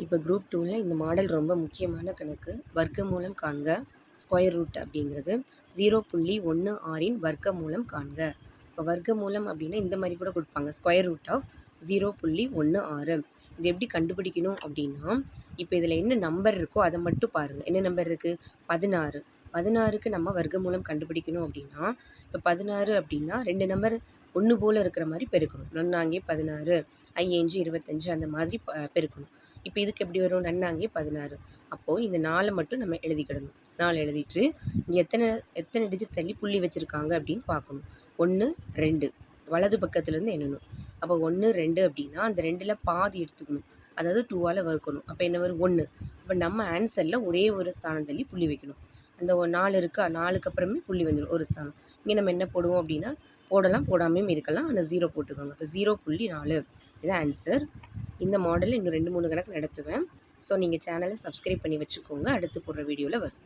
இப்போ குரூப் 2ல இந்த மாடல் ரொம்ப முக்கியமான கணக்கு. வர்க்கமூலம் காண்க. ஸ்கொயர் ரூட் அப்படிங்கிறது 0.16இன் வர்க்கமூலம் காண்க. இப்போ வர்க்கமூலம் அப்படின்னா இந்த மாதிரி கூட கொடுப்பாங்க. Square root of 0.16. இது எப்படி கண்டுபிடிக்கணும் அப்படின்னா, இப்போ இதில் என்ன நம்பர் இருக்கோ அதை மட்டும் பாருங்கள். என்ன நம்பர் இருக்குது? 16. 16க்கு நம்ம வர்க்கமூலம் கண்டுபிடிக்கணும் அப்படின்னா, இப்போ 16 அப்படின்னா 2 நம்பர் ஒன்று போல் இருக்கிற மாதிரி பெருக்கணும். நன்னாங்கே 16, ஐஏஞ்சு 25 அந்த மாதிரி பெருக்கணும். இப்போ இதுக்கு எப்படி வரும்? நன்னாங்கே 16. அப்போது இந்த 4 மட்டும் நம்ம எழுதிக்கிடணும். 4 எழுதிட்டு இங்கே எத்தனை டிஜிட் தள்ளி புள்ளி வச்சுருக்காங்க அப்படின்னு பார்க்கணும். 1, 2 வலது பக்கத்துலேருந்து எண்ணணும். அப்போ 1, 2 அப்படின்னா அந்த 2ல் பாதி எடுத்துக்கணும். அதாவது 2ஆல் வகுக்கணும். அப்போ என்ன வரும்? 1. அப்போ நம்ம ஆன்சரில் ஒரே ஒரு ஸ்தானம் தள்ளி புள்ளி வைக்கணும். அந்த 4 இருக்கா, 4க்கு அப்புறமே புள்ளி வந்துடும், ஒரு ஸ்தானம். இங்கே நம்ம என்ன போடுவோம் அப்படின்னா, போடலாம் போடாமையும் இருக்கலாம், ஆனால் 0 போட்டுக்கோங்க. இப்போ 0.4 இது ஆன்சர். இந்த மாடலில் இன்னும் 2-3 கணக்கு நடத்துவேன். ஸோ நீங்கள் சேனலை சப்ஸ்கிரைப் பண்ணி வச்சுக்கோங்க. அடுத்து போடுற வீடியோவில் வரும்.